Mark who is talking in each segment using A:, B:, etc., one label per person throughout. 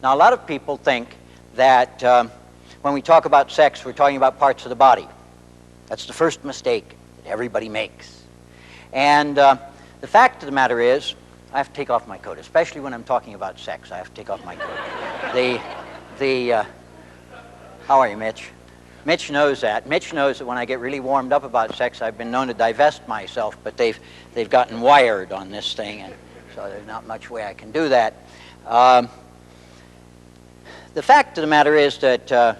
A: Now, a lot of people think that when we talk about sex, we're talking about parts of the body. That's the first mistake that everybody makes. And the fact of the matter is, I have to take off my coat, especially when I'm talking about sex. I have to take off my coat. How are you, Mitch? Mitch knows that. Mitch knows that when I get really warmed up about sex, I've been known to divest myself, but they've gotten wired on this thing, and so there's not much way I can do that. The fact of the matter is that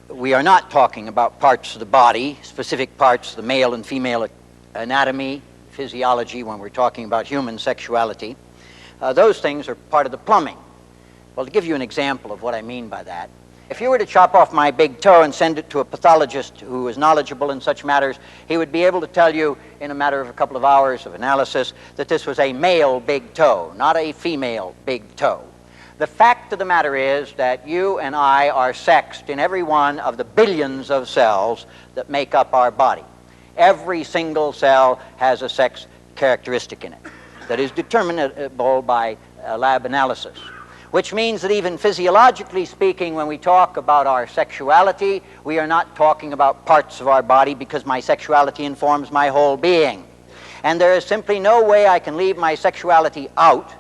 A: we are not talking about parts of the body, specific parts of the male and female anatomy, physiology, when we're talking about human sexuality. Those things are part of the plumbing. Well, to give you an example of what I mean by that, if you were to chop off my big toe and send it to a pathologist who is knowledgeable in such matters, he would be able to tell you in a matter of a couple of hours of analysis that this was a male big toe, not a female big toe. The fact of the matter is that you and I are sexed in every one of the billions of cells that make up our body. Every single cell has a sex characteristic in it that is determinable by lab analysis, which means that even physiologically speaking, when we talk about our sexuality, we are not talking about parts of our body, because my sexuality informs my whole being. And there is simply no way I can leave my sexuality out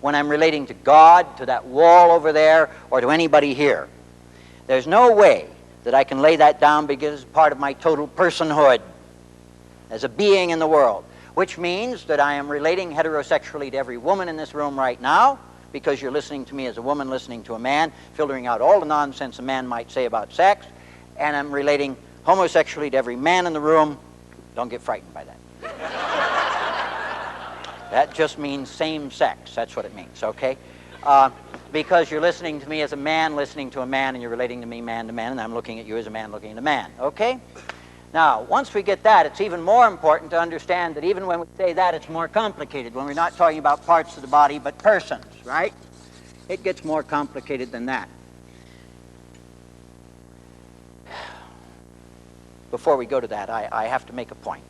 A: when I'm relating to God, to that wall over there, or to anybody here. There's no way that I can lay that down, because it's part of my total personhood as a being in the world, which means that I am relating heterosexually to every woman in this room right now, because you're listening to me as a woman listening to a man, filtering out all the nonsense a man might say about sex, and I'm relating homosexually to every man in the room. Don't get frightened by that. That just means same sex. That's what it means, okay? Because you're listening to me as a man listening to a man, and you're relating to me man to man, and I'm looking at you as a man looking at a man, okay? Now, once we get that, it's even more important to understand that even when we say that, it's more complicated, when we're not talking about parts of the body, but persons, right? It gets more complicated than that. Before we go to that, I have to make a point.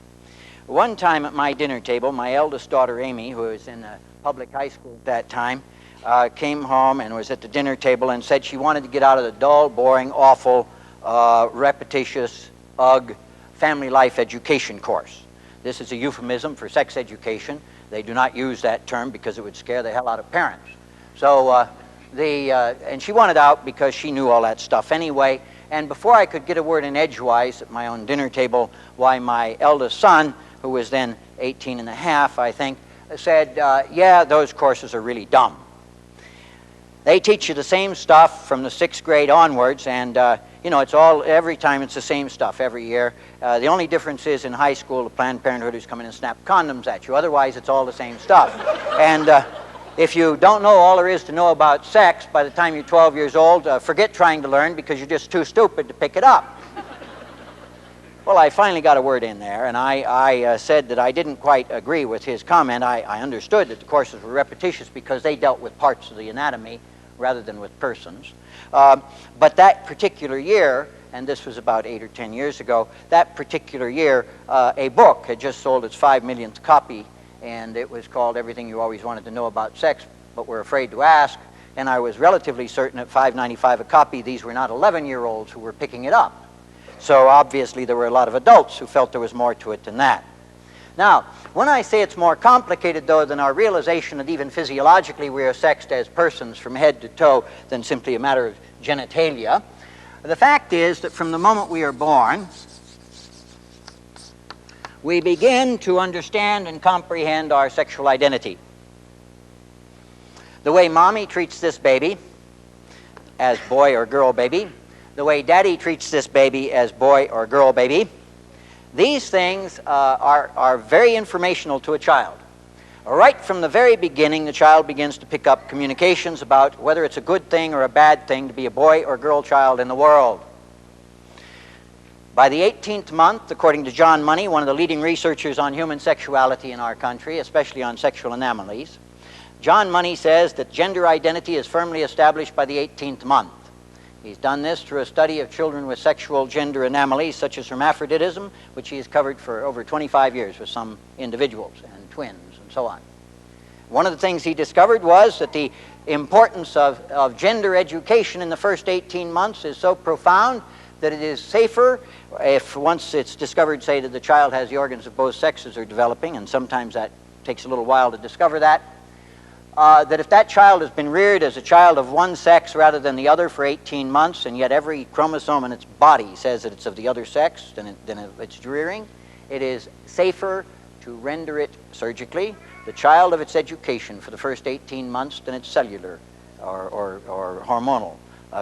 A: One time at my dinner table, my eldest daughter, Amy, who was in a public high school at that time, came home and was at the dinner table and said she wanted to get out of the dull, boring, awful, repetitious, family life education course. This is a euphemism for sex education. They do not use that term because it would scare the hell out of parents. So and she wanted out because she knew all that stuff anyway. And before I could get a word in edgewise at my own dinner table, why, my eldest son, who was then 18 and a half, I think, said, yeah, those courses are really dumb. They teach you the same stuff from the 6th grade onwards, and you know, it's all, every time it's the same stuff every year. The only difference is in high school, the Planned Parenthood is coming and snap condoms at you. Otherwise, it's all the same stuff. And if you don't know all there is to know about sex by the time you're 12 years old, forget trying to learn, because you're just too stupid to pick it up. Well, I finally got a word in there, and I said that I didn't quite agree with his comment. I understood that the courses were repetitious because they dealt with parts of the anatomy rather than with persons. But that particular year, and this was about 8 or 10 years ago, that particular year, a book had just sold its 5 millionth copy, and it was called Everything You Always Wanted to Know About Sex, but Were Afraid to Ask. And I was relatively certain at $5.95 a copy, these were not 11-year-olds who were picking it up. So obviously there were a lot of adults who felt there was more to it than that. Now, when I say it's more complicated, though, than our realization that even physiologically we are sexed as persons from head to toe than simply a matter of genitalia, the fact is that from the moment we are born, we begin to understand and comprehend our sexual identity. The way mommy treats this baby as boy or girl baby, the way daddy treats this baby as boy or girl baby, these things are very informational to a child. Right from the very beginning, the child begins to pick up communications about whether it's a good thing or a bad thing to be a boy or girl child in the world. By the 18th month, according to John Money, one of the leading researchers on human sexuality in our country, especially on sexual anomalies, John Money says that gender identity is firmly established by the 18th month. He's done this through a study of children with sexual gender anomalies, such as hermaphroditism, which he has covered for over 25 years with some individuals and twins and so on. One of the things he discovered was that the importance of gender education in the first 18 months is so profound that it is safer if once it's discovered, say, that the child has the organs of both sexes are developing, and sometimes that takes a little while to discover that, that if that child has been reared as a child of one sex rather than the other for 18 months, and yet every chromosome in its body says that it's of the other sex, then it's rearing, it is safer to render it surgically the child of its education for the first 18 months than its cellular or hormonal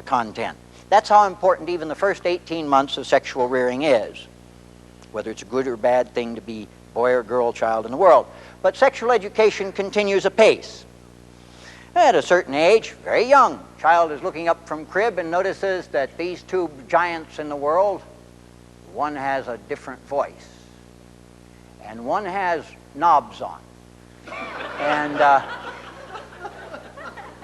A: content. That's how important even the first 18 months of sexual rearing is, whether it's a good or bad thing to be boy or girl child in the world. But sexual education continues apace. At a certain age, very young, child is looking up from crib and notices that these two giants in the world, one has a different voice, and one has knobs on. And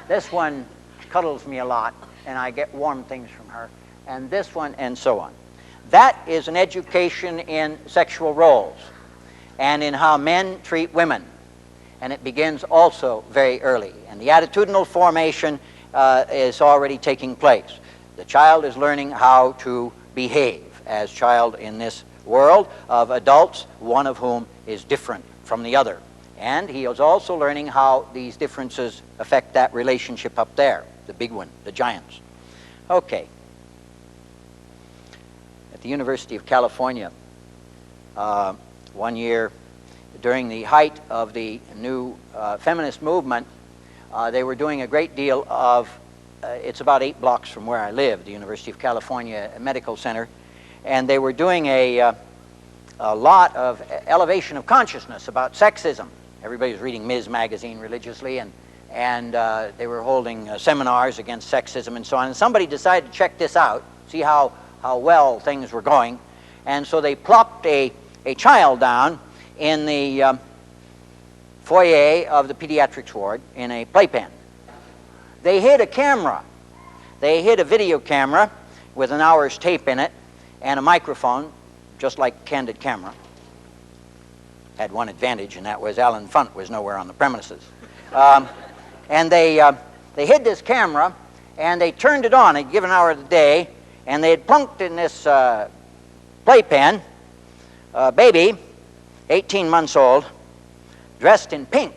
A: this one cuddles me a lot, and I get warm things from her, and this one, and so on. That is an education in sexual roles and in how men treat women. And it begins also very early. And the attitudinal formation is already taking place. The child is learning how to behave as child in this world of adults, one of whom is different from the other. And he is also learning how these differences affect that relationship up there, the big one, the giants. Okay. At the University of California, one year, during the height of the new feminist movement, they were doing a great deal of, it's about 8 blocks from where I live, the University of California Medical Center, and they were doing a lot of elevation of consciousness about sexism. Everybody was reading Ms. magazine religiously, and they were holding seminars against sexism and so on. And somebody decided to check this out, see how well things were going. And so they plopped a child down in the foyer of the pediatrics ward in a playpen. They hid a camera. They hid a video camera with an hour's tape in it and a microphone, just like candid camera. Had one advantage, and that was Alan Funt was nowhere on the premises. And they hid this camera, and they turned it on. They'd given an hour of the day, and they had plunked in this playpen a baby, 18 months old, dressed in pink.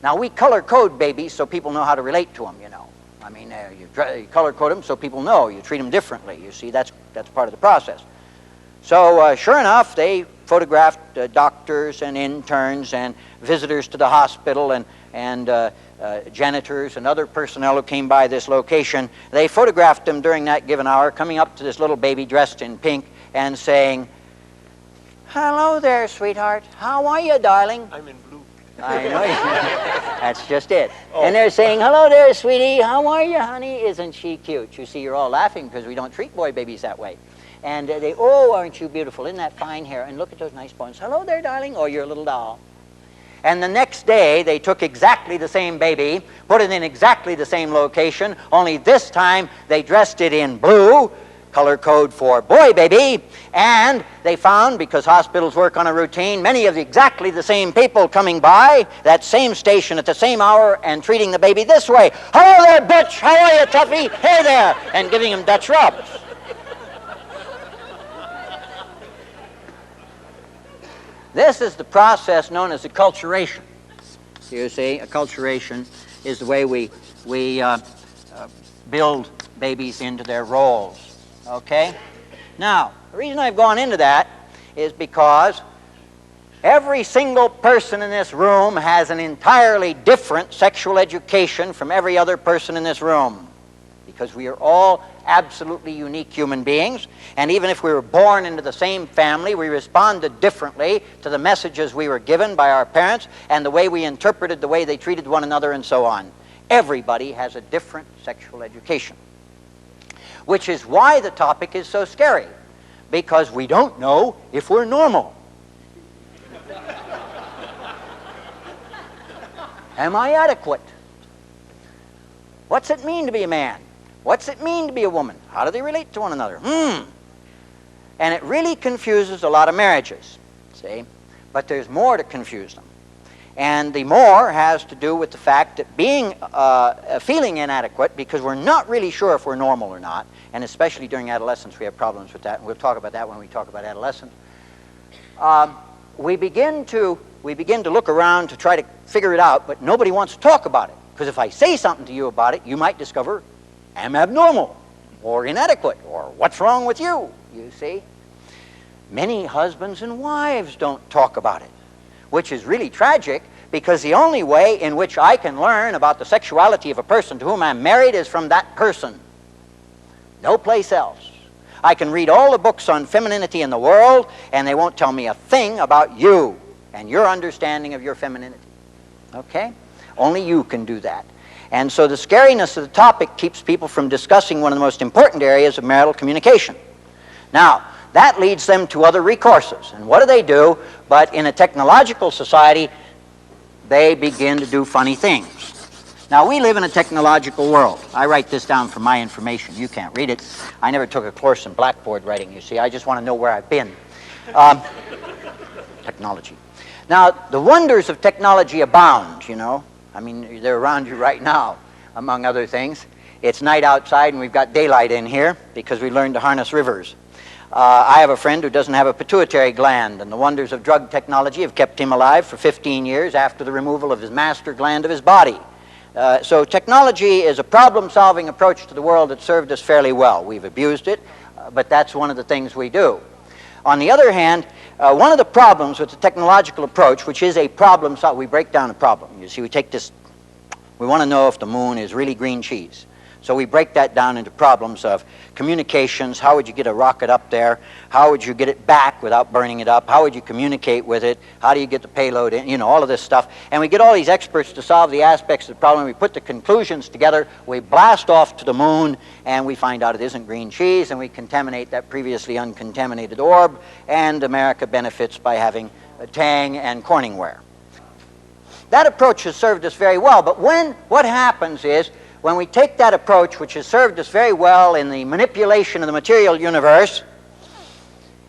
A: Now, we color code babies so people know how to relate to them, you know. I mean, you color code them so people know. You treat them differently. You see, that's part of the process. So, sure enough, they photographed doctors and interns and visitors to the hospital and janitors and other personnel who came by this location. They photographed them during that given hour, coming up to this little baby dressed in pink and saying, "Hello there, sweetheart. How are you, darling?"
B: I'm in blue.
A: I know you. That's just it. Oh. And they're saying, "Hello there, sweetie. How are you, honey? Isn't she cute?" You see, you're all laughing because we don't treat boy babies that way. And they, "Oh, aren't you beautiful? Isn't that fine hair? And look at those nice bones. Hello there, darling. Oh, you're a little doll." And the next day, they took exactly the same baby, put it in exactly the same location, only this time they dressed it in blue, color code for boy baby, and they found, because hospitals work on a routine, many of exactly the same people coming by that same station at the same hour and treating the baby this way. "Hello there, bitch. How are you, toughie? Hey there," and giving him Dutch rubs. This is the process known as acculturation. You see, acculturation is the way we build babies into their roles. Okay? Now, the reason I've gone into that is because every single person in this room has an entirely different sexual education from every other person in this room. Because we are all absolutely unique human beings, and even if we were born into the same family, we responded differently to the messages we were given by our parents and the way we interpreted the way they treated one another and so on. Everybody has a different sexual education. Which is why the topic is so scary, because we don't know if we're normal. Am I adequate? What's it mean to be a man? What's it mean to be a woman? How do they relate to one another? And it really confuses a lot of marriages, see? But there's more to confuse them. And the more has to do with the fact that feeling inadequate, because we're not really sure if we're normal or not, and especially during adolescence we have problems with that, and we'll talk about that when we talk about adolescence. We begin to look around to try to figure it out, but nobody wants to talk about it. Because if I say something to you about it, you might discover I'm abnormal, or inadequate, or what's wrong with you, you see. Many husbands and wives don't talk about it, which is really tragic, because the only way in which I can learn about the sexuality of a person to whom I'm married is from that person. No place else. I can read all the books on femininity in the world, and they won't tell me a thing about you and your understanding of your femininity. Okay? Only you can do that. And so the scariness of the topic keeps people from discussing one of the most important areas of marital communication. Now, that leads them to other recourses. And what do? But in a technological society, they begin to do funny things. Now, we live in a technological world. I write this down for my information. You can't read it. I never took a course in blackboard writing, you see. I just want to know where I've been. Technology. Now, the wonders of technology abound, you know. I mean, they're around you right now, among other things. It's night outside, and we've got daylight in here because we learned to harness rivers. I have a friend who doesn't have a pituitary gland, and the wonders of drug technology have kept him alive for 15 years after the removal of his master gland of his body. So technology is a problem-solving approach to the world that served us fairly well. We've abused it, but that's one of the things we do. On the other hand, one of the problems with the technological approach, which is a problem, we break down a problem. You see, we take this, we want to know if the moon is really green cheese. So we break that down into problems of communications. How would you get a rocket up there? How would you get it back without burning it up? How would you communicate with it? How do you get the payload in? You know, all of this stuff. And we get all these experts to solve the aspects of the problem. We put the conclusions together. We blast off to the moon, and we find out it isn't green cheese, and we contaminate that previously uncontaminated orb, and America benefits by having Tang and Corningware. That approach has served us very well, but what happens is, when we take that approach, which has served us very well in the manipulation of the material universe,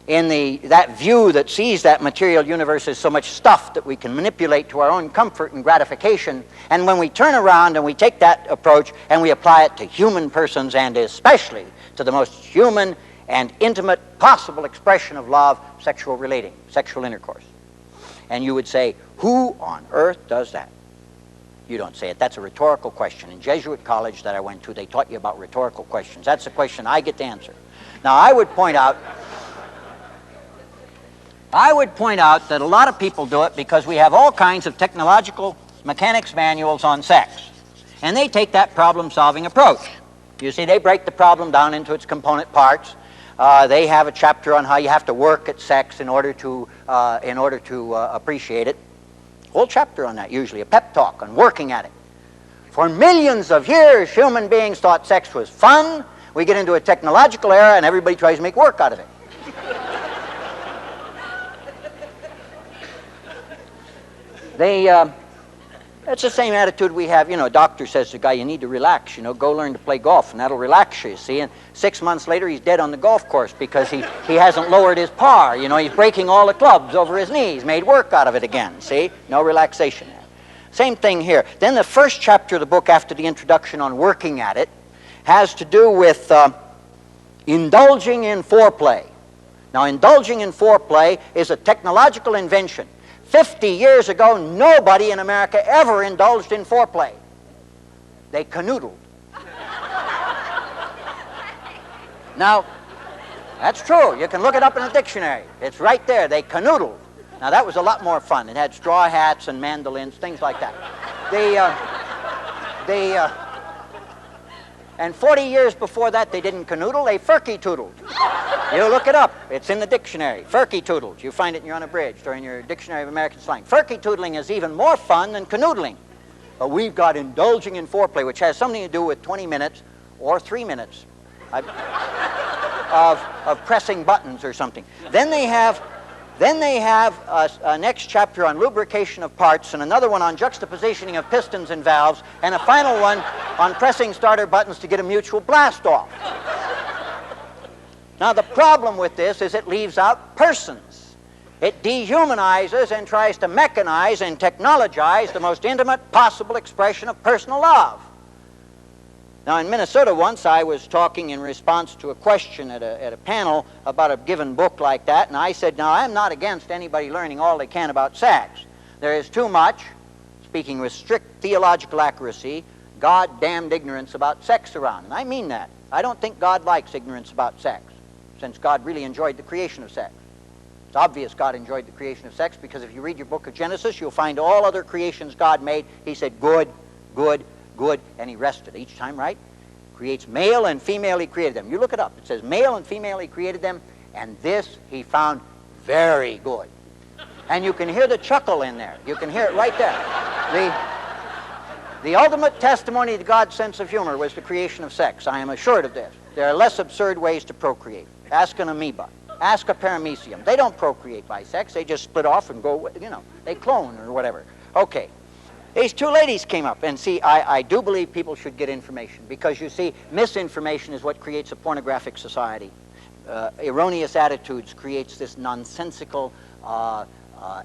A: in that view that sees that material universe as so much stuff that we can manipulate to our own comfort and gratification, and when we turn around and we take that approach and we apply it to human persons, and especially to the most human and intimate possible expression of love, sexual relating, sexual intercourse. And you would say, who on earth does that? You don't say it. That's a rhetorical question. In Jesuit college that I went to, they taught you about rhetorical questions. That's the question I get to answer. Now, I would point out that a lot of people do it because we have all kinds of technological mechanics manuals on sex. And they take that problem-solving approach. You see, they break the problem down into its component parts. They have a chapter on how you have to work at sex in order to appreciate it. Whole chapter on that, usually, a pep talk on working at it. For millions of years, human beings thought sex was fun. We get into a technological era, and everybody tries to make work out of it. It's the same attitude we have. You know, a doctor says to the guy, you need to relax, you know, go learn to play golf, and that'll relax you, see? And 6 months later, he's dead on the golf course because he hasn't lowered his par. You know, he's breaking all the clubs over his knees, made work out of it again, see? No relaxation there. Same thing here. Then the first chapter of the book, after the introduction on working at it, has to do with indulging in foreplay. Now, indulging in foreplay is a technological invention. 50 years ago, nobody in America ever indulged in foreplay. They canoodled. Now, that's true. You can look it up in a dictionary. It's right there. They canoodled. Now, that was a lot more fun. It had straw hats and mandolins, things like that. And 40 years before that, they didn't canoodle, they furky-toodled. You look it up. It's in the dictionary. Furky-toodled. You find it in your unabridged or in your Dictionary of American Slang. Furky-toodling is even more fun than canoodling. But we've got indulging in foreplay, which has something to do with 20 minutes or 3 minutes of pressing buttons or something. Then they have a next chapter on lubrication of parts, and another one on juxtapositioning of pistons and valves, and a final one on pressing starter buttons to get a mutual blast off. Now, the problem with this is it leaves out persons. It dehumanizes and tries to mechanize and technologize the most intimate possible expression of personal love. Now, in Minnesota once, I was talking in response to a question at a panel about a given book like that, and I said, now, I'm not against anybody learning all they can about sex. There is too much, speaking with strict theological accuracy, God-damned ignorance about sex around. And I mean that. I don't think God likes ignorance about sex, since God really enjoyed the creation of sex. It's obvious God enjoyed the creation of sex, because if you read your book of Genesis, you'll find all other creations God made. He said, good, good, good, and he rested each time, right? Creates male and female, he created them. You look it up. It says male and female, he created them, and this he found very good. And you can hear the chuckle in there. You can hear it right there. The ultimate testimony to God's sense of humor was the creation of sex. I am assured of this. There are less absurd ways to procreate. Ask an amoeba. Ask a paramecium. They don't procreate by sex. They just split off and go, you know, they clone or whatever. Okay. These two ladies came up, and see, I do believe people should get information, because you see, misinformation is what creates a pornographic society. Erroneous attitudes creates this nonsensical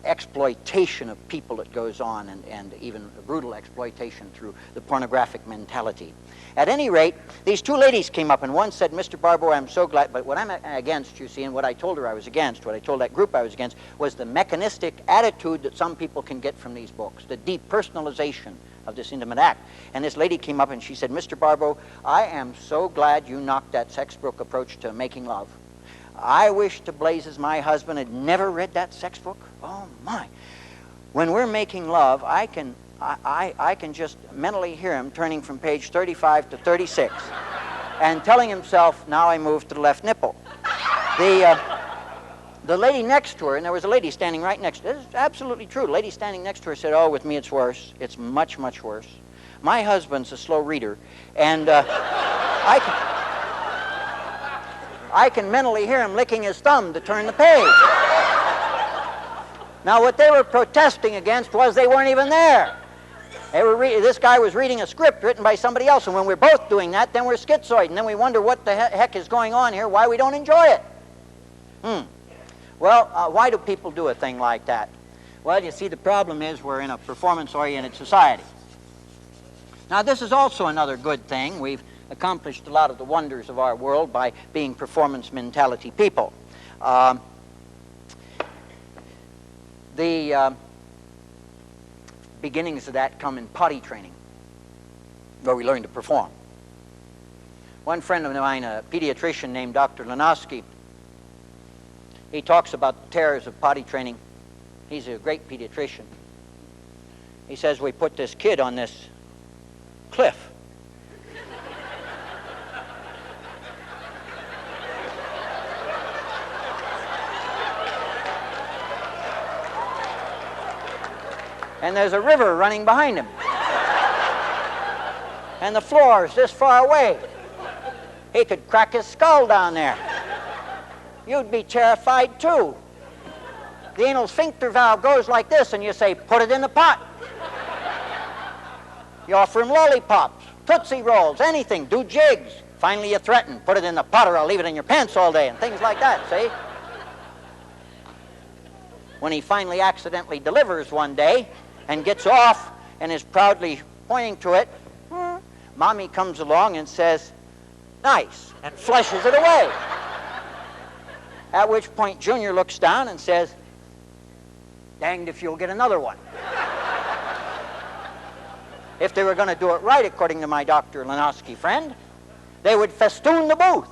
A: exploitation of people that goes on, and even brutal exploitation through the pornographic mentality. At any rate, these two ladies came up, and one said, Mr. Barbeau, I'm so glad, but what I'm against, you see, and what I told her I was against, what I told that group I was against, was the mechanistic attitude that some people can get from these books, the depersonalization of this intimate act. And this lady came up and she said, Mr. Barbeau, I am so glad you knocked that sex book approach to making love. I wish to blazes my husband had never read that sex book. Oh, my. When we're making love, I can just mentally hear him turning from page 35 to 36 and telling himself, now I move to the left nipple. The lady next to her, and there was a lady standing right next to her, this is absolutely true, the lady standing next to her said, oh, with me it's worse. It's much, much worse. My husband's a slow reader, and I can mentally hear him licking his thumb to turn the page. Now, what they were protesting against was they weren't even there. This guy was reading a script written by somebody else, and when we're both doing that, then we're schizoid, and then we wonder what the heck is going on here, why we don't enjoy it. Well, why do people do a thing like that? Well, you see, the problem is we're in a performance-oriented society. Now, this is also another good thing. We've accomplished a lot of the wonders of our world by being performance mentality people. The beginnings of that come in potty training, where we learn to perform. One friend of mine, a pediatrician named Dr. Lanosky, he talks about the terrors of potty training. He's a great pediatrician. He says, we put this kid on this cliff. And there's a river running behind him. And the floor is this far away. He could crack his skull down there. You'd be terrified too. The anal sphincter valve goes like this, and you say, put it in the pot. You offer him lollipops, Tootsie Rolls, anything, do jigs. Finally you threaten, put it in the pot or I'll leave it in your pants all day, and things like that, see? When he finally accidentally delivers one day and gets off and is proudly pointing to it, Mommy comes along and says, nice, and flushes it away. At which point Junior looks down and says, danged if you'll get another one. If they were going to do it right, according to my Dr. Lanosky friend, they would festoon the booth.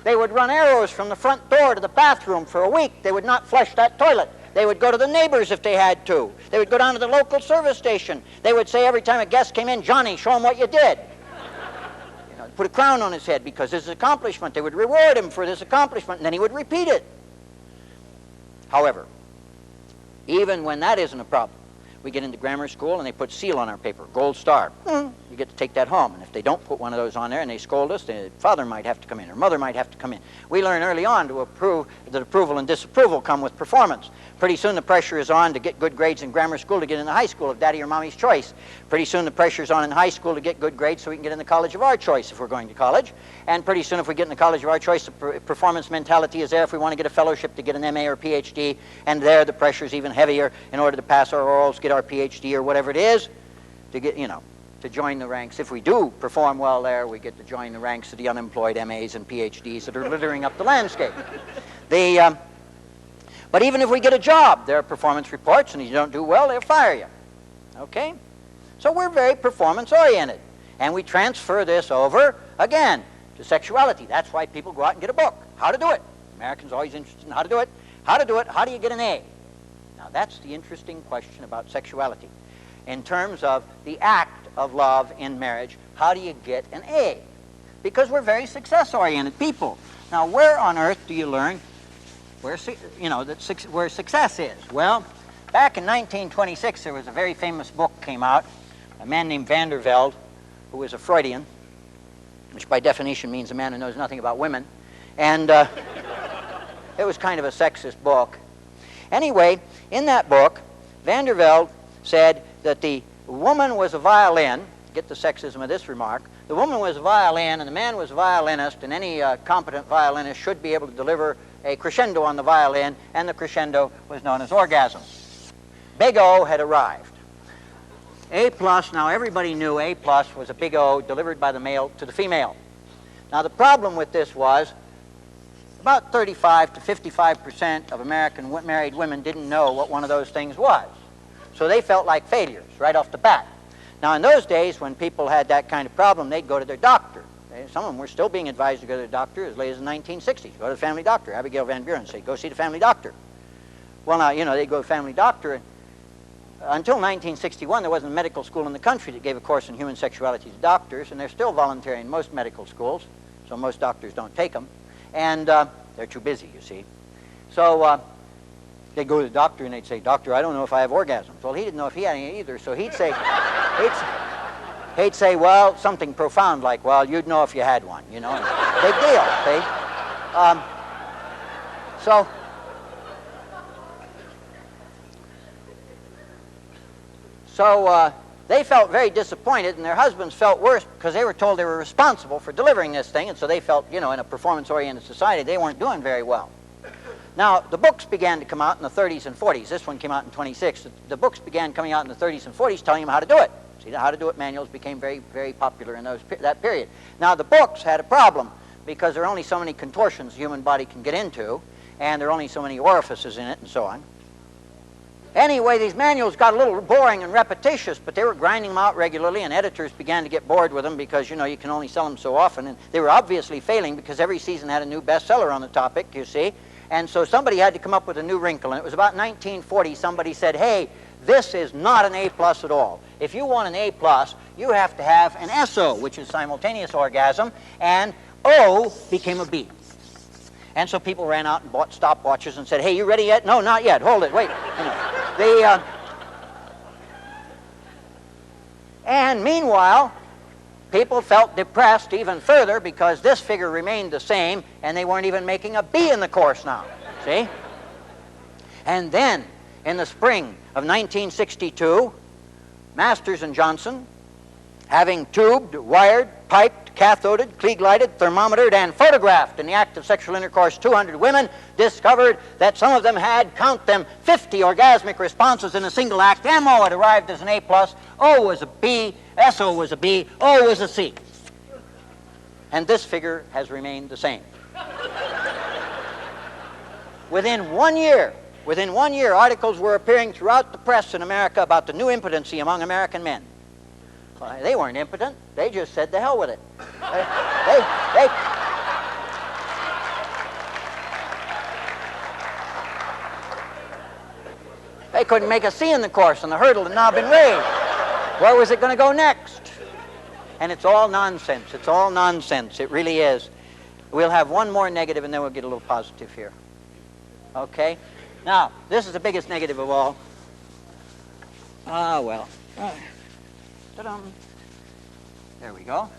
A: They would run arrows from the front door to the bathroom for a week. They would not flush that toilet. They would go to the neighbors if they had to. They would go down to the local service station. They would say every time a guest came in, Johnny, show him what you did. You know, put a crown on his head because this is accomplishment. They would reward him for this accomplishment, and then he would repeat it. However, even when that isn't a problem, we get into grammar school and they put seal on our paper, gold star. you get to take that home. And if they don't put one of those on there and they scold us, the father might have to come in or mother might have to come in. We learn early on to approve that approval and disapproval come with performance. Pretty soon the pressure is on to get good grades in grammar school to get into high school of daddy or mommy's choice. Pretty soon the pressure is on in high school to get good grades so we can get in the college of our choice if we're going to college. And pretty soon if we get in the college of our choice, the performance mentality is there if we want to get a fellowship to get an MA or PhD. And there the pressure is even heavier in order to pass our orals, get our PhD or whatever it is, to get, to join the ranks. If we do perform well there, we get to join the ranks of the unemployed MAs and PhDs that are littering up the landscape. But even if we get a job, there are performance reports, and if you don't do well, they'll fire you. Okay? So we're very performance-oriented. And we transfer this over, again, to sexuality. That's why people go out and get a book. How to do it. Americans are always interested in how to do it. How to do it. How do you get an A? Now, that's the interesting question about sexuality. In terms of the act of love in marriage, how do you get an A? Because we're very success-oriented people. Now, where on earth do you learn where success is? Well, back in 1926, there was a very famous book came out. A man named Van der Velde, who was a Freudian, which by definition means a man who knows nothing about women. And it was kind of a sexist book. Anyway, in that book, Van der Velde said that the woman was a violin. Get the sexism of this remark. The woman was a violin and the man was a violinist, and any competent violinist should be able to deliver a crescendo on the violin, and the crescendo was known as orgasm. Big O had arrived. A+, now everybody knew A+ was a big O delivered by the male to the female. Now the problem with this was about 35 to 55% of American married women didn't know what one of those things was. So they felt like failures right off the bat. Now in those days when people had that kind of problem, they'd go to their doctor. Some of them were still being advised to go to the doctor as late as the 1960s. Go to the family doctor. Abigail Van Buren said, go see the family doctor. Well, now, they'd go to the family doctor. Until 1961, there wasn't a medical school in the country that gave a course in human sexuality to doctors, and they're still voluntary in most medical schools, so most doctors don't take them. And they're too busy, you see. So they'd go to the doctor and they'd say, doctor, I don't know if I have orgasms. Well, he didn't know if he had any either, so he'd say, he'd say, well, something profound like, well, you'd know if you had one, Big deal, see? So they felt very disappointed, and their husbands felt worse because they were told they were responsible for delivering this thing, and so they felt, in a performance-oriented society, they weren't doing very well. Now, the books began to come out in the 30s and 40s. This one came out in 26. The books began coming out in the 30s and 40s telling them how to do it. See, the how to do it manuals became very, very popular in that period. Now, the books had a problem because there are only so many contortions the human body can get into, and there are only so many orifices in it, and so on. Anyway, these manuals got a little boring and repetitious, but they were grinding them out regularly, and editors began to get bored with them because, you can only sell them so often, and they were obviously failing because every season had a new bestseller on the topic, you see. And so somebody had to come up with a new wrinkle, and it was about 1940 somebody said, hey, this is not an A+ at all. If you want an A+, you have to have an SO, which is simultaneous orgasm, and O became a B. And so people ran out and bought stopwatches and said, hey, you ready yet? No, not yet. Hold it. Wait. And meanwhile, people felt depressed even further because this figure remained the same, and they weren't even making a B in the course now. See? And then, in the spring of 1962, Masters and Johnson, having tubed, wired, piped, cathoded, Klieg-lighted, thermometered, and photographed in the act of sexual intercourse 200 women, discovered that some of them had, count them, 50 orgasmic responses in a single act. MO had arrived as an A+, O was a B, SO was a B, O was a C. And this figure has remained the same. Within 1 year, articles were appearing throughout the press in America about the new impotency among American men. Well, they weren't impotent. They just said, the hell with it. They couldn't make a C in the course, and the hurdle had now been raised. Where was it going to go next? And it's all nonsense. It's all nonsense. It really is. We'll have one more negative, and then we'll get a little positive here. Okay? Now, this is the biggest negative of all. Ta-dum. There we go.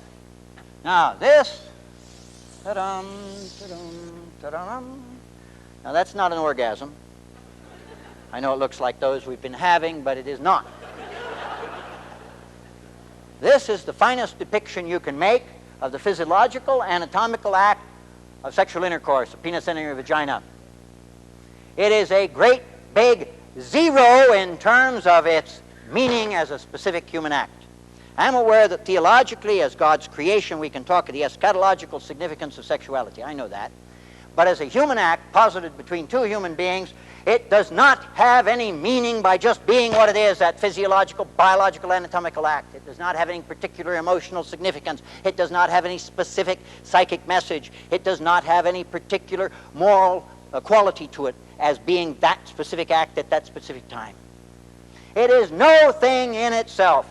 A: Now this, ta-dum, ta-dum, ta-dum. Now that's not an orgasm. I know it looks like those we've been having, but it is not. This is the finest depiction you can make of the physiological, anatomical act of sexual intercourse, a penis entering a vagina. It is a great big zero in terms of its meaning as a specific human act. I'm aware that theologically, as God's creation, we can talk of the eschatological significance of sexuality. I know that. But as a human act posited between two human beings, it does not have any meaning by just being what it is, that physiological, biological, anatomical act. It does not have any particular emotional significance. It does not have any specific psychic message. It does not have any particular moral quality to it as being that specific act at that specific time. It is no thing in itself.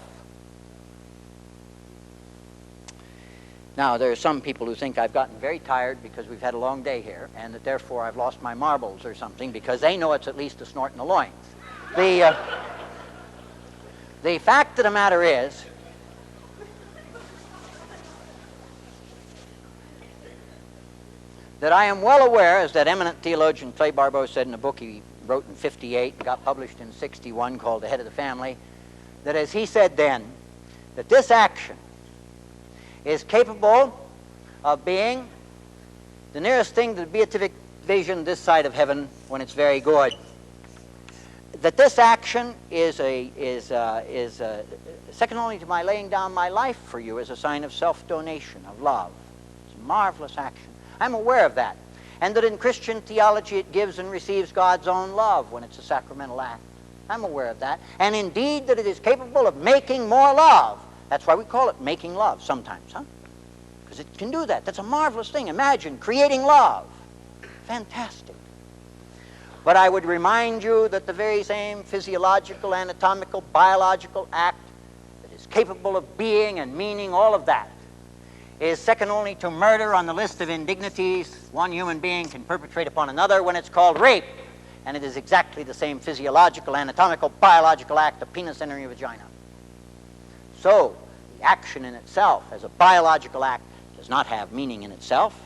A: Now, there are some people who think I've gotten very tired because we've had a long day here, and that therefore I've lost my marbles or something, because they know it's at least a snort in the loins. The fact of the matter is that I am well aware, as that eminent theologian Clayton Barbeau said in a book he wrote in 58 and got published in 61 called The Head of the Family, that as he said then, that this action is capable of being the nearest thing to the beatific vision this side of heaven when it's very good. That this action is second only to my laying down my life for you as a sign of self-donation, of love. It's a marvelous action. I'm aware of that. And that in Christian theology it gives and receives God's own love when it's a sacramental act. I'm aware of that. And indeed that it is capable of making more love. That's why we call it making love sometimes, huh? Because it can do that. That's a marvelous thing. Imagine creating love. Fantastic. But I would remind you that the very same physiological, anatomical, biological act that is capable of being and meaning all of that is second only to murder on the list of indignities one human being can perpetrate upon another when it's called rape. And it is exactly the same physiological, anatomical, biological act of penis entering a vagina. So, the action in itself as a biological act does not have meaning in itself.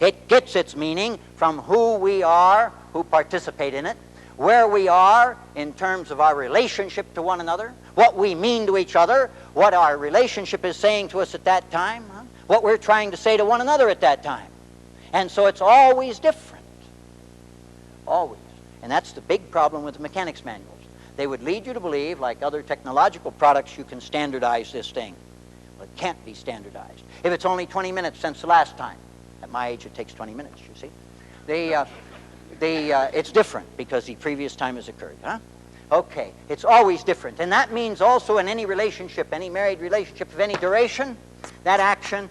A: It gets its meaning from who we are, who participate in it, where we are in terms of our relationship to one another, what we mean to each other, what our relationship is saying to us at that time, huh? What we're trying to say to one another at that time. And so it's always different. Always. And that's the big problem with the mechanics manuals. They would lead you to believe, like other technological products, you can standardize this thing. Well, it can't be standardized. If it's only 20 minutes since the last time. At my age, it takes 20 minutes, you see. It's different because the previous time has occurred, huh? Okay, it's always different. And that means also in any relationship, any married relationship of any duration, that action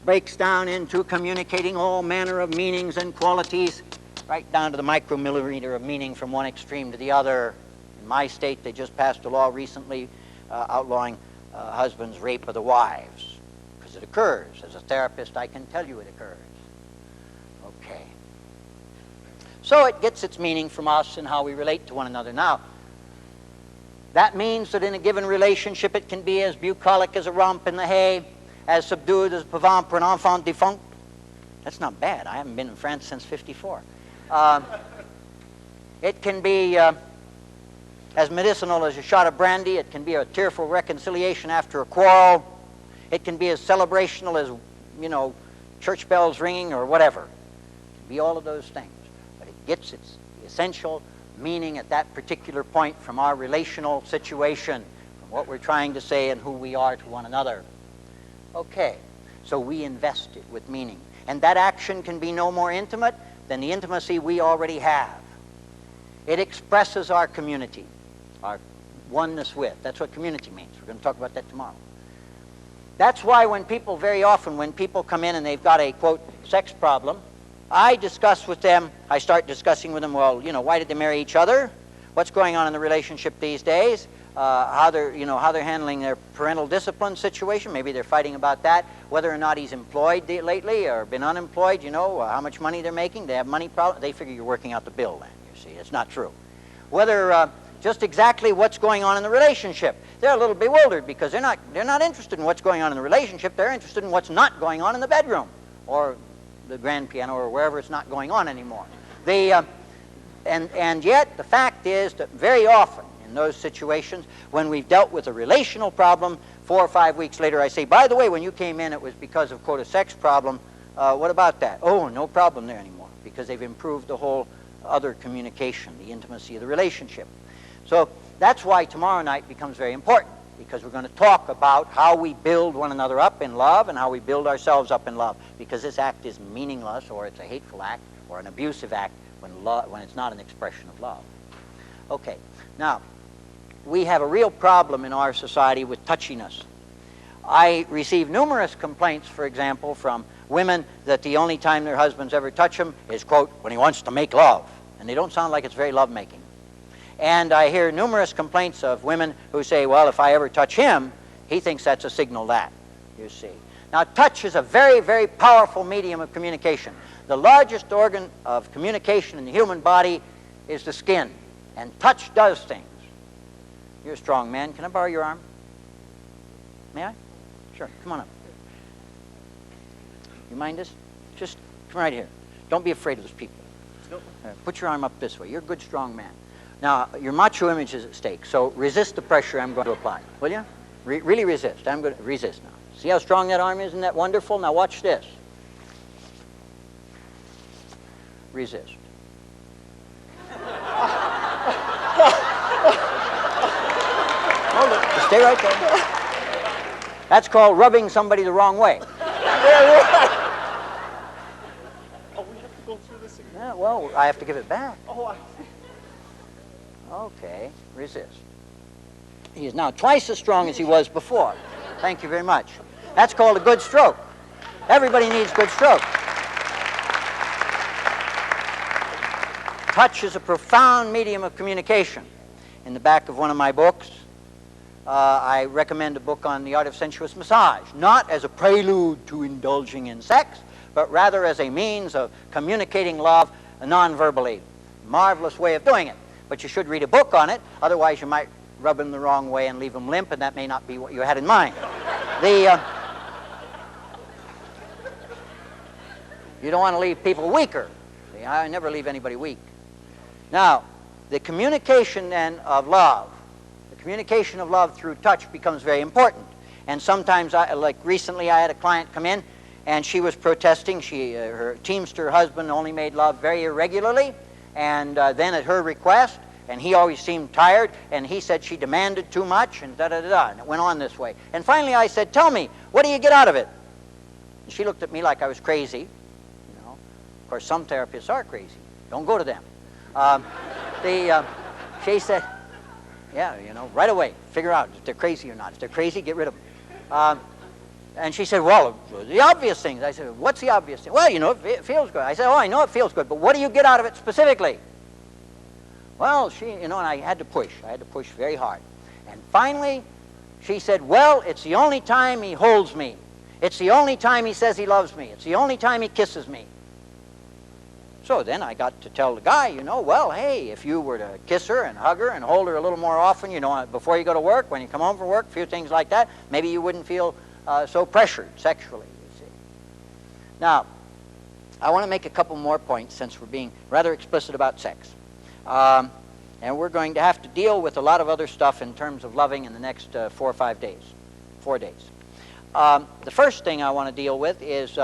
A: breaks down into communicating all manner of meanings and qualities, right down to the micromillimeter of meaning from one extreme to the other. In my state, they just passed a law recently outlawing husbands' rape of the wives, because it occurs. As a therapist, I can tell you it occurs. Okay. So it gets its meaning from us and how we relate to one another. Now, that means that in a given relationship, it can be as bucolic as a romp in the hay, as subdued as pavant pour un enfant defunct. That's not bad. I haven't been in France since '54. It can be as medicinal as a shot of brandy. It can be a tearful reconciliation after a quarrel. It can be as celebrational as, church bells ringing or whatever. It can be all of those things. But it gets its essential meaning at that particular point from our relational situation, from what we're trying to say and who we are to one another. Okay, so we invest it with meaning. And that action can be no more intimate than the intimacy we already have. It expresses our community, our oneness with. That's what community means. We're going to talk about that tomorrow. That's why very often when people come in and they've got a, quote, sex problem, I start discussing with them, well, why did they marry each other? What's going on in the relationship these days? How they're handling their parental discipline situation. Maybe they're fighting about that. Whether or not he's employed lately or been unemployed, how much money they're making. They have money problems. They figure you're working out the bill then, you see. It's not true. Whether just exactly what's going on in the relationship. They're a little bewildered because they're not interested in what's going on in the relationship. They're interested in what's not going on in the bedroom or the grand piano or wherever it's not going on anymore. And yet the fact is that very often in those situations when we've dealt with a relational problem, 4 or 5 weeks later I say, by the way, when you came in it was because of, quote, a sex problem. What about that? Oh, no problem there anymore, because they've improved the whole other communication, the intimacy of the relationship. So that's why tomorrow night becomes very important, because we're going to talk about how we build one another up in love and how we build ourselves up in love, because this act is meaningless, or it's a hateful act or an abusive act when it's not an expression of love. Okay, now, we have a real problem in our society with touchiness. I receive numerous complaints, for example, from women that the only time their husbands ever touch them is, quote, when he wants to make love. And they don't sound like it's very lovemaking. And I hear numerous complaints of women who say, well, if I ever touch him, he thinks that's a signal that, you see. Now, touch is a very, very powerful medium of communication. The largest organ of communication in the human body is the skin, and touch does things. You're a strong man. Can I borrow your arm? May I? Sure. Come on up. You mind this? Just come right here. Don't be afraid of those people. Put your arm up this way. You're a good, strong man. Now, your macho image is at stake, so resist the pressure I'm going to apply. Will you? Really resist. I'm going to resist now. See how strong that arm is? Isn't that wonderful? Now watch this. Resist. Hold it. Just stay right there. That's called rubbing somebody the wrong way.
B: Oh, we have to go through this again.
A: Yeah, well, I have to give it back.
B: Oh, I see.
A: Okay, resist. He is now twice as strong as he was before. Thank you very much. That's called a good stroke. Everybody needs good stroke. Touch is a profound medium of communication. In the back of one of my books, I recommend a book on the art of sensuous massage, not as a prelude to indulging in sex, but rather as a means of communicating love non-verbally. Marvelous way of doing it. But you should read a book on it, otherwise you might rub him the wrong way and leave him limp, and that may not be what you had in mind. You don't want to leave people weaker. See, I never leave anybody weak. Now, the communication then of love, the communication of love through touch becomes very important. And sometimes, like recently, I had a client come in, and she was protesting. Her teamster husband only made love very irregularly, and then at her request, and he always seemed tired, and he said she demanded too much, and da-da-da-da, and it went on this way. And finally I said, tell me, what do you get out of it? And she looked at me like I was crazy. You know, of course, some therapists are crazy. Don't go to them. She said, yeah, you know, right away, figure out if they're crazy or not. If they're crazy, get rid of them. And she said, well, the obvious things. I said, what's the obvious thing? Well, you know, it feels good. I said, oh, I know it feels good, but what do you get out of it specifically? Well, and I had to push. I had to push very hard. And finally, she said, well, it's the only time he holds me. It's the only time he says he loves me. It's the only time he kisses me. So then I got to tell the guy, you know, well, hey, if you were to kiss her and hug her and hold her a little more often, you know, before you go to work, when you come home from work, a few things like that, maybe you wouldn't feel so pressured sexually, you see. Now, I want to make a couple more points since we're being rather explicit about sex. And we're going to have to deal with a lot of other stuff in terms of loving in the next 4 or 5 days. 4 days. The first thing I want to deal with is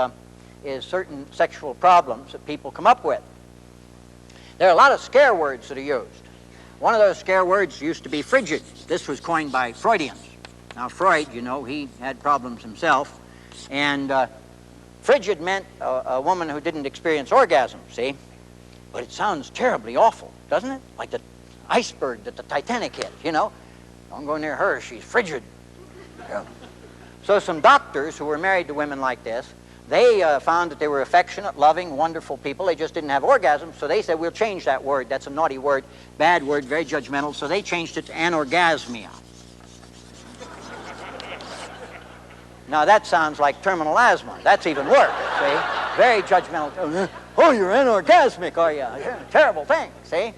A: certain sexual problems that people come up with. There are a lot of scare words that are used. One of those scare words used to be frigid. This was coined by Freudians. Now, Freud, you know, he had problems himself. And frigid meant a woman who didn't experience orgasm, see? But it sounds terribly awful, doesn't it? Like the iceberg that the Titanic hit, you know? Don't go near her, she's frigid. Yeah. So some doctors who were married to women like this, they found that they were affectionate, loving, wonderful people. They just didn't have orgasms, so they said, we'll change that word. That's a naughty word, bad word, very judgmental. So they changed it to anorgasmia. Now that sounds like terminal asthma. That's even worse, see? Very judgmental. Oh, you're anorgasmic, are you? Yeah, terrible thing, see?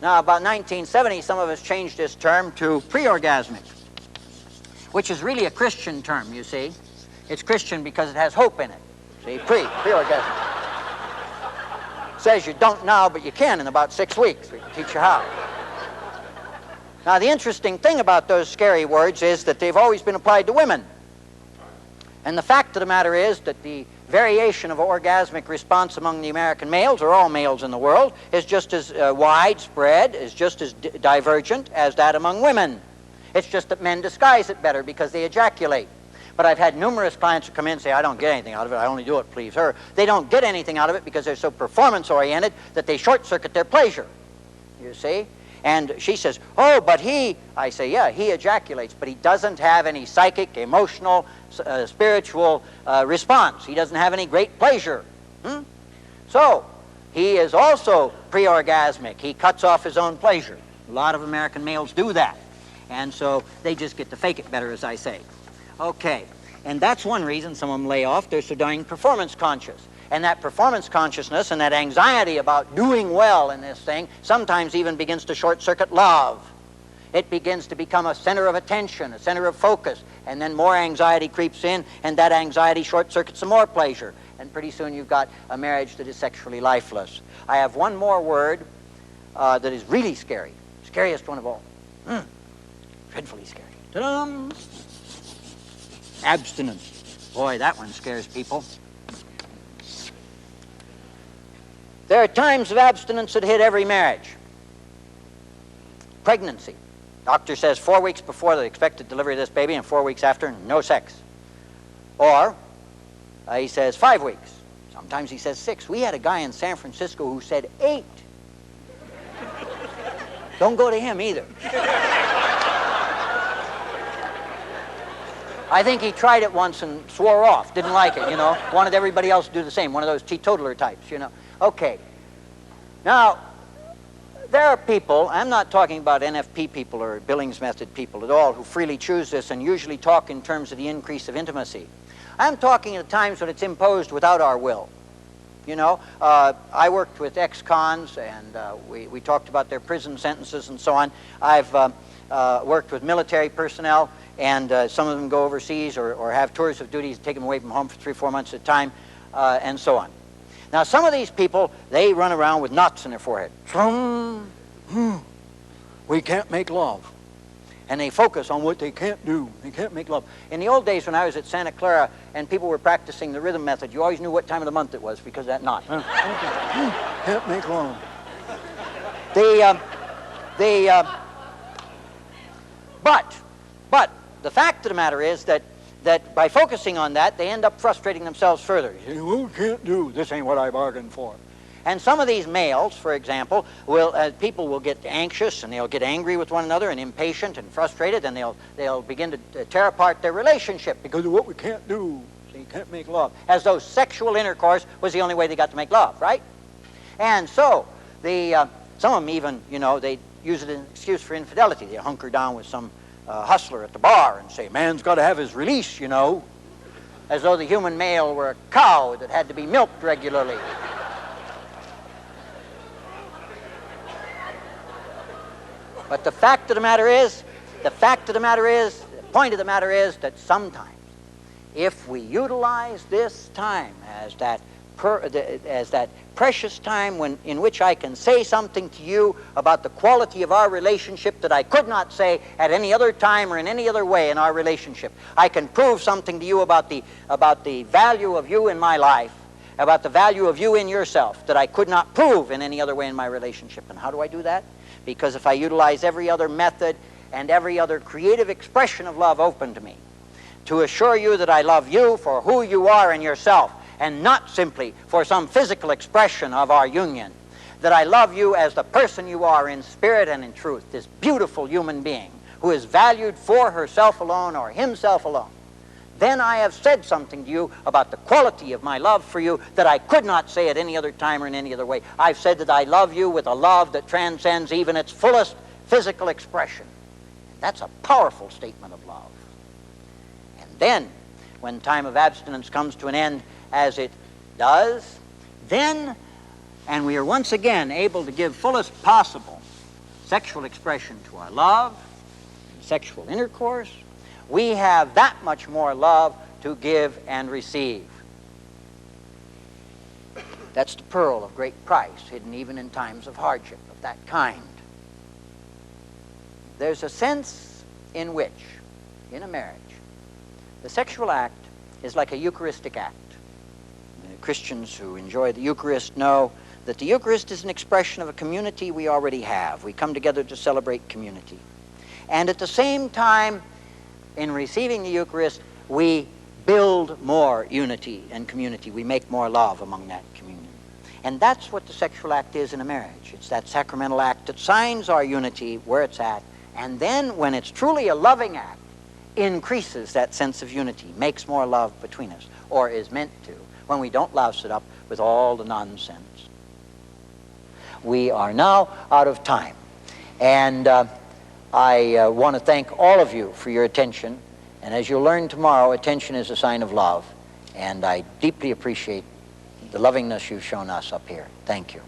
A: Now, about 1970, some of us changed this term to pre-orgasmic, which is really a Christian term, you see. It's Christian because it has hope in it. See, pre-orgasmic. Says you don't now, but you can in about 6 weeks. We can teach you how. Now, the interesting thing about those scary words is that they've always been applied to women. And the fact of the matter is that the variation of orgasmic response among the American males, or all males in the world, is just as widespread, is just as divergent as that among women. It's just that men disguise it better because they ejaculate. But I've had numerous clients who come in and say, I don't get anything out of it, I only do it to please her. They don't get anything out of it because they're so performance-oriented that they short-circuit their pleasure, you see? And she says, oh, but he, I say, yeah, he ejaculates, but he doesn't have any psychic, emotional, spiritual response. He doesn't have any great pleasure. So, he is also pre-orgasmic. He cuts off his own pleasure. A lot of American males do that. And so they just get to fake it better, as I say. Okay, and that's one reason some of them lay off. They're so darn performance conscious. And that performance consciousness and that anxiety about doing well in this thing sometimes even begins to short-circuit love. It begins to become a center of attention, a center of focus, and then more anxiety creeps in, and that anxiety short-circuits some more pleasure. And pretty soon you've got a marriage that is sexually lifeless. I have one more word that is really scary, scariest one of all. Dreadfully scary. Ta-dum! Abstinence. Boy, that one scares people. There are times of abstinence that hit every marriage. Pregnancy. Doctor says 4 weeks before the expected delivery of this baby and 4 weeks after, no sex. Or he says 5 weeks. Sometimes he says 6. We had a guy in San Francisco who said 8. Don't go to him either. I think he tried it once and swore off, didn't like it, you know, wanted everybody else to do the same, one of those teetotaler types, you know. Okay. Now, there are people, I'm not talking about NFP people or Billings method people at all, who freely choose this and usually talk in terms of the increase of intimacy. I'm talking at times when it's imposed without our will. You know, I worked with ex-cons, and we talked about their prison sentences and so on. I've worked with military personnel, and some of them go overseas or have tours of duty, take them away from home for 3 or 4 months at a time, and so on. Now, some of these people, they run around with knots in their forehead. We can't make love. And they focus on what they can't do. They can't make love. In the old days when I was at Santa Clara and people were practicing the rhythm method, you always knew what time of the month it was because of that knot. Can't make love. But the fact of the matter is that by focusing on that, they end up frustrating themselves further. You say, well, can't do. This ain't what I bargained for. And some of these males, for example, people will get anxious and they'll get angry with one another and impatient and frustrated, and they'll begin to tear apart their relationship because of what we can't do. So you can't make love. As though sexual intercourse was the only way they got to make love, right? And so some of them even, you know, they use it as an excuse for infidelity. They hunker down with some hustler at the bar and say, man's got to have his release, you know, as though the human male were a cow that had to be milked regularly. But the point of the matter is that sometimes, if we utilize this time as that precious time in which I can say something to you about the quality of our relationship that I could not say at any other time or in any other way in our relationship. I can prove something to you about the value of you in my life, about the value of you in yourself that I could not prove in any other way in my relationship. And how do I do that? Because if I utilize every other method and every other creative expression of love open to me, to assure you that I love you for who you are in yourself, and not simply for some physical expression of our union, that I love you as the person you are in spirit and in truth, this beautiful human being who is valued for herself alone or himself alone, then I have said something to you about the quality of my love for you that I could not say at any other time or in any other way. I've said that I love you with a love that transcends even its fullest physical expression. And that's a powerful statement of love. And then, when time of abstinence comes to an end, as it does, then, and we are once again able to give fullest possible sexual expression to our love, and sexual intercourse, we have that much more love to give and receive. That's the pearl of great price, hidden even in times of hardship of that kind. There's a sense in which, in a marriage, the sexual act is like a Eucharistic act. Christians who enjoy the Eucharist know that the Eucharist is an expression of a community we already have. We come together to celebrate community. And at the same time, in receiving the Eucharist, we build more unity and community. We make more love among that communion. And that's what the sexual act is in a marriage. It's that sacramental act that signs our unity where it's at, and then when it's truly a loving act, increases that sense of unity, makes more love between us, or is meant to, when we don't louse it up with all the nonsense. We are now out of time, and I want to thank all of you for your attention, and as you'll learn tomorrow, attention is a sign of love, and I deeply appreciate the lovingness you've shown us up here. Thank you.